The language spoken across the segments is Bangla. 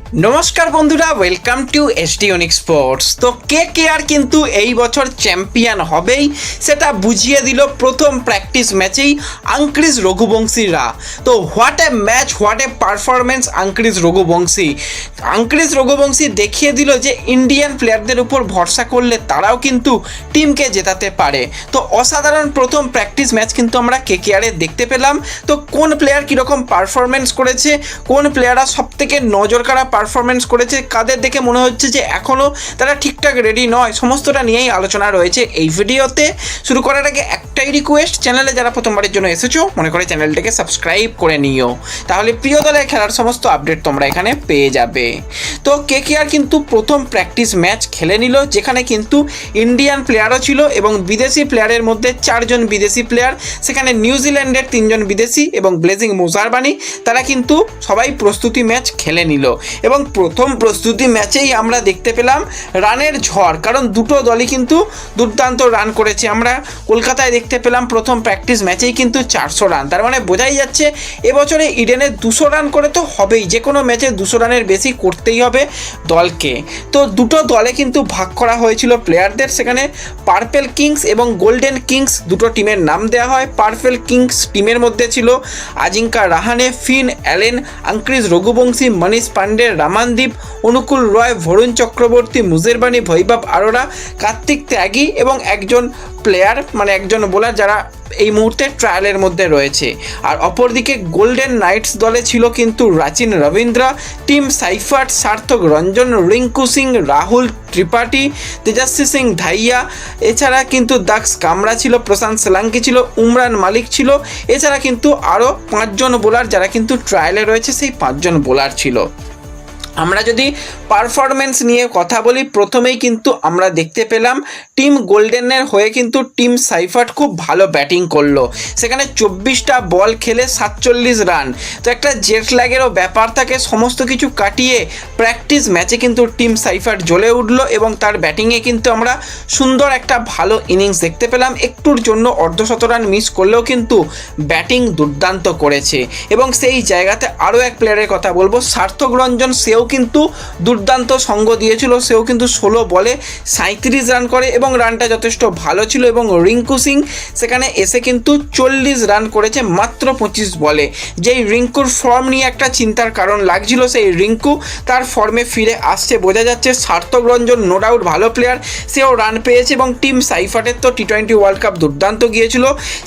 নমস্কার বন্ধুরা, welcome to SD unique sports. তো কেকেআর কিন্তু এই বছর চ্যাম্পিয়ন হবেই, সেটা বুঝিয়ে দিল প্রথম প্র্যাকটিস ম্যাচেই আঙ্ক্রিজ রঘুবংশীরা। তো what a match, what a performance Angkrish Raghuvanshi দেখিয়ে দিল যে ইন্ডিয়ান প্লেয়ারদের উপর ভরসা করলে তারাও কিন্তু টিমকে জেতাতে পারে। তো অসাধারণ প্রথম প্র্যাকটিস ম্যাচ কিন্তু আমরা কেকেআরে দেখতে পেলাম। তো কোন প্লেয়ার কীরকম পারফরমেন্স করেছে, কোন প্লেয়াররা সবথেকে নজর কাড়া পারফরমেন্স করেছে, কাদের দেখে মনে হচ্ছে যে এখনও তারা ঠিকঠাক রেডি নয়, সমস্তটা নিয়েই আলোচনা রয়েছে এই ভিডিওতে। শুরু করার আগে একটাই রিকোয়েস্ট, চ্যানেলে যারা প্রথমবারের জন্য এসেছো মনে করে চ্যানেলটাকে সাবস্ক্রাইব করে নিও, তাহলে প্রিয় দলের খেলার সমস্ত আপডেট তোমরা এখানে পেয়ে যাবে। তো কেকেআর কিন্তু প্রথম প্র্যাকটিস ম্যাচ খেলে নিল, যেখানে কিন্তু ইন্ডিয়ান প্লেয়ারও ছিল এবং বিদেশি প্লেয়ারের মধ্যে 4 জন বিদেশি প্লেয়ার, সেখানে নিউজিল্যান্ডের 3 জন বিদেশি এবং ব্লেজিং মুজারবানি, তারা কিন্তু সবাই প্রস্তুতি ম্যাচ খেলে নিল। এবং প্রথম প্রস্তুতি ম্যাচেই আমরা দেখতে পেলাম রানের ঝড়, কারণ দুটো দলই কিন্তু দুর্দান্ত রান করেছে। আমরা কলকাতায় দেখতে পেলাম প্রথম প্র্যাকটিস ম্যাচেই কিন্তু 400 রান, তার মানে বোঝাই যাচ্ছে এবছরে ইডেনে 200 রান করে তো হবেই, যে কোনো ম্যাচে 200 রানের বেশি করতেই হবে দলকে। তো দুটো দলে কিন্তু ভাগ করা হয়েছিল প্লেয়ারদের, সেখানে পার্পেল কিংস এবং গোল্ডেন কিংস দুটো টিমের নাম দেওয়া হয়। পার্পেল কিংস টিমের মধ্যে ছিল আজিঙ্কা রাহানে, ফিন অ্যালেন, আঙ্ক্রিজ রঘুবংশী, মনীষ পান্ডে, রামানদীপ, অনুকূল রয়, বরুণ চক্রবর্তী, মুজেরবানি, বৈভব আরোরা, কার্তিক ত্যাগী এবং একজন প্লেয়ার মানে একজন বোলার যারা এই মুহূর্তে ট্রায়ালের মধ্যে রয়েছে। আর অপরদিকে গোল্ডেন নাইটস দলে ছিল কিন্তু রাচিন রবীন্দ্র, টিম সাইফার্ট, সার্থক রঞ্জন, রিঙ্কু সিং, রাহুল ত্রিপাঠী, তেজস্বী সিং ধাইয়া, এছাড়া কিন্তু দাক্স কামরা ছিল, প্রশান্ত সোলাঙ্কি ছিল, উমরান মালিক ছিল, এছাড়া কিন্তু আরও 5 জন বোলার যারা কিন্তু ট্রায়ালে রয়েছে, সেই 5 জন বোলার ছিল। আমরা যদি পারফরমেন্স নিয়ে কথা বলি, প্রথমেই কিন্তু আমরা দেখতে পেলাম টিম গোল্ডেনের হয়ে কিন্তু টিম সাইফার্ট খুব ভালো ব্যাটিং করলো, সেখানে 24টা বল খেলে 47 রান। তো একটা জেট ল্যাগেরও ব্যাপার থাকে, সমস্ত কিছু কাটিয়ে প্র্যাকটিস ম্যাচে কিন্তু টিম সাইফার্ট জ্বলে উঠলো এবং তার ব্যাটিংয়ে কিন্তু আমরা সুন্দর একটা ভালো ইনিংস দেখতে পেলাম। একটুর জন্য অর্ধশত রান মিস করলেও কিন্তু ব্যাটিং দুর্দান্ত করেছে। এবং সেই জায়গাতে আরও এক প্লেয়ারের কথা বলবো, সার্থক রঞ্জন, সেও কিন্তু দুর্দান্ত সঙ্গ দিয়েছিল, সেও কিন্তু 16 বলে 37 রান করে এবং রানটা যথেষ্ট ভালো ছিল। এবং রিঙ্কু সিং সেখানে এসে কিন্তু 40 রান করেছে মাত্র 25 বলে। যেই রিঙ্কুর ফর্ম নিয়ে একটা চিন্তার কারণ লাগছিল, সেই রিঙ্কু তার ফর্মে ফিরে আসছে বোঝা যাচ্ছে। সার্থক রঞ্জন নো ডাউট ভালো প্লেয়ার, সেও রান পেয়েছে এবং টিম সাইফার্টের তো টি20 ওয়ার্ল্ড কাপ দুর্দান্ত গিয়েছিল,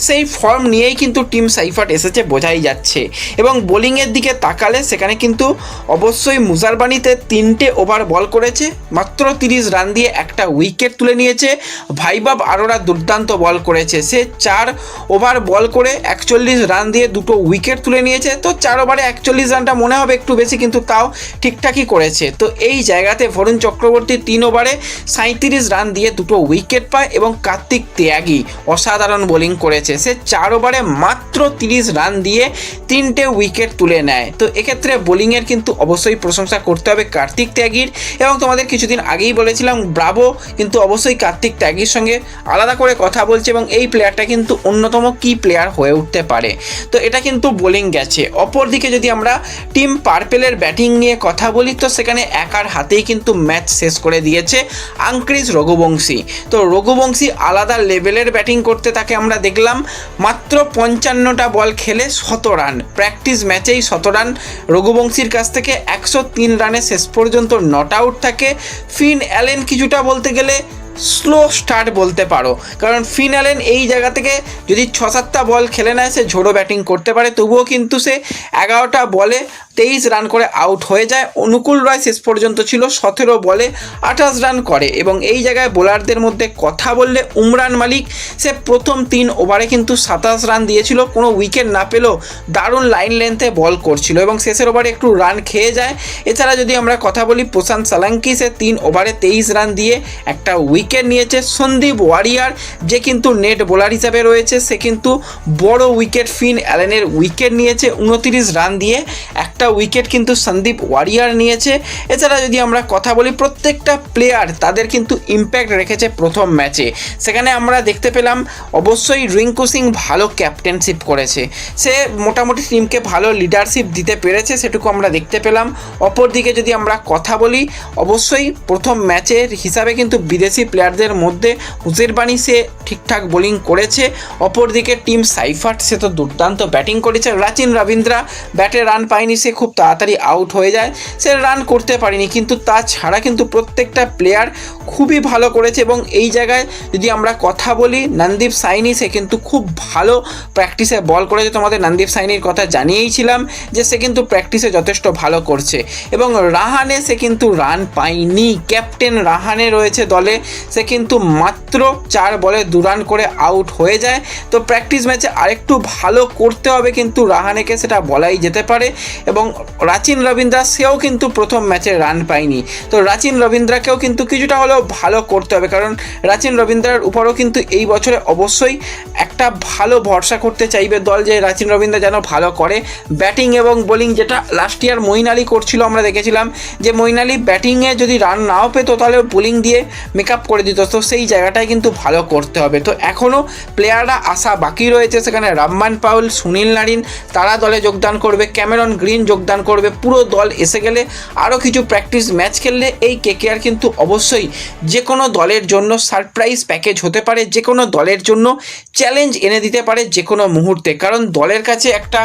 সেই ফর্ম নিয়েই কিন্তু টিম সাইফার্ট এসেছে বোঝাই যাচ্ছে। এবং বোলিংয়ের দিকে তাকালে সেখানে কিন্তু অবশ্যই মুজারবানিতে 3টে ওভার বল করেছে, মাত্র 30 রান দিয়ে একটা উইকেট তুলে নিয়েছে। বৈভব আরোরা দুর্দান্ত বল করেছে, সে 4 ওভার বল করে 41 রান দিয়ে 2টো উইকেট তুলে নিয়েছে। তো 4 ওভারে 41 রানটা মনে হবে একটু বেশি, কিন্তু তাও ঠিকঠাকই করেছে। তো এই জায়গাতে বরুণ চক্রবর্তী 3 ওভারে 37 রান দিয়ে 2টো উইকেট পায় এবং কার্তিক ত্যাগী অসাধারণ বোলিং করেছে, সে 4 ওভারে মাত্র 30 রান দিয়ে 3টে উইকেট তুলে নেয়। তো এক্ষেত্রে বোলিংয়ের কিন্তু অবশ্যই প্রশংসা করতে হবে কার্তিক ত্যাগীর। এবং তোমাদের কিছুদিন আগেই বলেছিলাম ব্রাভো কিন্তু অবশ্যই কার্তিক ত্যাগীর সঙ্গে আলাদা করে কথা বলছে এবং এই প্লেয়ারটা কিন্তু অন্যতম কি প্লেয়ার হয়ে উঠতে পারে। তো এটা কিন্তু বোলিং গেছে। অপরদিকে যদি আমরা টিম পার্পেলের ব্যাটিং নিয়ে কথা বলি, তো সেখানে একার হাতেই কিন্তু ম্যাচ শেষ করে দিয়েছে আঙ্ক্রিজ রঘুবংশী। তো রঘুবংশী আলাদা লেভেলের ব্যাটিং করতে তাকে আমরা দেখলাম, মাত্র 55টা বল খেলে 100 রান, প্র্যাকটিস ম্যাচেই 100 রান রঘুবংশীর কাছ থেকে। 103 রানে শেষ পর্যন্ত নট আউট থাকে। ফিন অ্যালেন কিছুটা বলতে গেলে স্লো স্টার্ট বলতে পারো, কারণ ফিন অ্যালেন এই জায়গা থেকে যদি 6-7টা বল খেলে নেয় সে ঝোড়ো ব্যাটিং করতে পারে, তবুও কিন্তু সে 11টা বলে 23 রান করে আউট হয়ে যায়। অনুকূল রয় শেষ পর্যন্ত ছিল 17 বলে 28 রান করে। এবং এই জায়গায় বোলারদের মধ্যে কথা বললে উমরান মালিক, সে প্রথম 3 ওভারে কিন্তু 27 রান দিয়েছিল, কোনো উইকেট না পেলেও দারুণ লাইন লেন্থে বল করছিল এবং শেষের ওভারে একটু রান খেয়ে যায়। এছাড়া যদি আমরা কথা বলি প্রশান্ত সোলাঙ্কি, সে 3 ওভারে 23 রান দিয়ে একটা উইকেট উইকেট নিয়েছে সন্দীপ ওয়ারিয়ার, যে কিন্তু নেট বোলার হিসাবে রয়েছে। সে কিন্তু বড় উইকেট ফিন অ্যালেনের উইকেট নিয়েছে, 29 রান দিয়ে একটা উইকেট কিন্তু সন্দীপ ওয়ারিয়ার নিয়েছে। এছাড়া যদি আমরা কথা বলি প্রত্যেকটা প্লেয়ার তাদের কিন্তু ইম্প্যাক্ট রেখেছে প্রথম ম্যাচে। সেখানে আমরা দেখতে পেলাম অবশ্যই রিঙ্কু সিং ভালো ক্যাপ্টেনশিপ করেছে, সে মোটামুটি টিমকে ভালো লিডারশিপ দিতে পেরেছে, সেটুকু আমরা দেখতে পেলাম। অপরদিকে যদি আমরা কথা বলি অবশ্যই প্রথম ম্যাচের হিসাবে কিন্তু বিদেশি প্লেয়ারদের মধ্যে হুসের বানি সে ঠিকঠাক বোলিং করেছে। অপরদিকে টিম সাইফার্ট সে তো দুর্দান্ত ব্যাটিং করেছে। রাচিন রবীন্দ্রা ব্যাটে রান পায়নি, সে খুব তাড়াতাড়ি আউট হয়ে যায়, সে রান করতে পারেনি, কিন্তু তাছাড়া কিন্তু প্রত্যেকটা প্লেয়ার খুবই ভালো করেছে। এবং এই জায়গায় যদি আমরা কথা বলি নন্দীপ সাইনি, সে কিন্তু খুব ভালো প্র্যাকটিসে বল করেছে। তোমাদের নন্দীপ সাইনির কথা জানিয়েইছিলাম যে সে কিন্তু প্র্যাকটিসে যথেষ্ট ভালো করছে। এবং রাহানে সে কিন্তু রান পায়নি, ক্যাপ্টেন রাহানে রয়েছে দলে, সে কিন্তু মাত্র 4 বলে 2 রান করে আউট হয়ে যায়। তো প্র্যাকটিস ম্যাচে আরেকটু ভালো করতে হবে কিন্তু রাহানেকে, সেটা বলাই যেতে পারে। এবং রাচিন রবীন্দ্রা সেও কিন্তু প্রথম ম্যাচে রান পায়নি, তো রাচিন রবীন্দ্রাকেও কিন্তু কিছুটা হলেও ভালো করতে হবে, কারণ রাচিন রবীন্দ্রার উপরও কিন্তু এই বছরে অবশ্যই একটা ভালো ভরসা করতে চাইবে দল, যে রাচিন রবীন্দ্রা যেন ভালো করে ব্যাটিং এবং বোলিং, যেটা লাস্ট ইয়ার মঈন আলী করছিল। আমরা দেখেছিলাম যে মঈন আলী ব্যাটিংয়ে যদি রান নাও পেত তাহলে বোলিং দিয়ে মেকআপ করে দিত, তো সেই জায়গাটায় কিন্তু ভালো করতে হবে। তো এখনও প্লেয়াররা আসা বাকি রয়েছে, সেখানে রাম্মান পাউল, সুনীল নারিন তারা দলে যোগদান করবে, ক্যামেরন গ্রিন যোগদান করবে। পুরো দল এসে গেলে আরও কিছু প্র্যাকটিস ম্যাচ খেললে এই কেকেআর কিন্তু অবশ্যই যে কোনো দলের জন্য সারপ্রাইজ প্যাকেজ হতে পারে, যে কোনো দলের জন্য চ্যালেঞ্জ এনে দিতে পারে যে কোনো মুহূর্তে। কারণ দলের কাছে একটা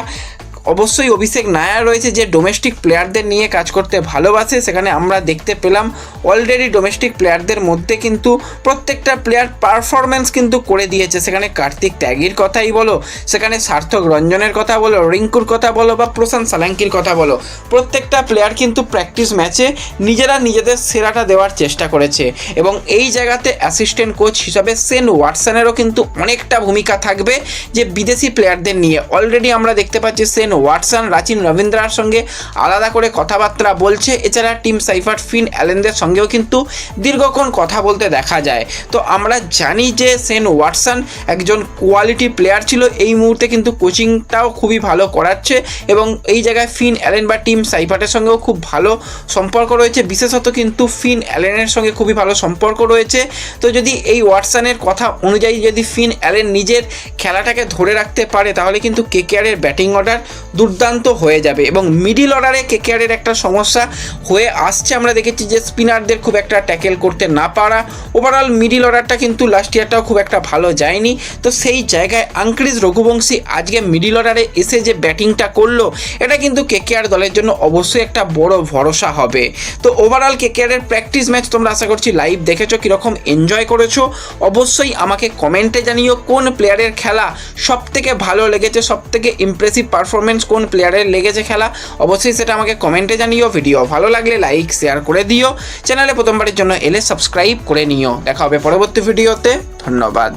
অবশ্যই অভিষেক নায়ার রয়েছে যে ডোমেস্টিক প্লেয়ারদের নিয়ে কাজ করতে ভালোবাসে। সেখানে আমরা দেখতে পেলাম অলরেডি ডোমেস্টিক প্লেয়ারদের মধ্যে কিন্তু প্রত্যেকটা প্লেয়ার পারফরমেন্স কিন্তু করে দিয়েছে। সেখানে কার্তিক ত্যাগীর কথাই বলো, সেখানে সার্থক রঞ্জনের কথা বলো, রিঙ্কুর কথা বলো বা প্রশান্ত সালাঙ্কির কথা বলো, প্রত্যেকটা প্লেয়ার কিন্তু প্র্যাকটিস ম্যাচে নিজেরা নিজেদের সেরাটা দেওয়ার চেষ্টা করেছে। এবং এই জায়গাতে অ্যাসিস্ট্যান্ট কোচ হিসাবে সেন ওয়াটসনেরও কিন্তু অনেকটা ভূমিকা থাকবে, যে বিদেশি প্লেয়ারদের নিয়ে অলরেডি আমরা দেখতে পাচ্ছি সেন ওয়াটসন রাচিন রবীন্দ্রার সঙ্গে আলাদা করে কথাবার্তা বলছে। এছাড়া টিম সাইফার্ট ফিন অ্যালেনদের সঙ্গেও কিন্তু দীর্ঘক্ষণ কথা বলতে দেখা যায়। তো আমরা জানি যে সেন ওয়াটসন একজন কোয়ালিটি প্লেয়ার ছিল, এই মুহূর্তে কিন্তু কোচিংটাও খুবই ভালো করাচ্ছে। এবং এই জায়গায় ফিন অ্যালেন বা টিম সাইফার্টের সঙ্গেও খুব ভালো সম্পর্ক রয়েছে, বিশেষত কিন্তু ফিন অ্যালেনের সঙ্গে খুবই ভালো সম্পর্ক রয়েছে। তো যদি এই ওয়াটসনের কথা অনুযায়ী যদি ফিন অ্যালেন নিজের খেলাটাকে ধরে রাখতে পারে তাহলে কিন্তু কেকেআরের ব্যাটিং অর্ডার দুর্দান্ত হয়ে যাবে। এবং মিডিল অর্ডারে কেকেআরের একটা সমস্যা হয়ে আসছে, আমরা দেখেছি যে স্পিনারদের খুব একটা ট্যাকেল করতে না পারা। ওভারঅল মিডিল অর্ডারটা কিন্তু লাস্ট ইয়ারটাও খুব একটা ভালো যায়নি। তো সেই জায়গায় আঙ্ক্রিজ রঘুবংশী আজকে মিডিল অর্ডারে এসে যে ব্যাটিংটা করলো, এটা কিন্তু কেকেআর দলের জন্য অবশ্যই একটা বড় ভরসা হবে। তো ওভারঅল কেকেআরের প্র্যাকটিস ম্যাচ তোমরা আশা করছি লাইভ দেখেছো, কীরকম এনজয় করেছো অবশ্যই আমাকে কমেন্টে জানিও। কোন প্লেয়ারের খেলা সবথেকে ভালো লেগেছে, সবথেকে ইমপ্রেসিভ পারফরমেন্স কোন প্লেয়ারের লেগেছে খেলা, অবশ্যই সেটা আমাকে কমেন্টে জানিও। ভিডিও ভালো লাগলে লাইক শেয়ার করে দিও, চ্যানেলে প্রথমবারের জন্য এলে সাবস্ক্রাইব করে নিও। দেখা হবে পরবর্তী ভিডিওতে, ধন্যবাদ।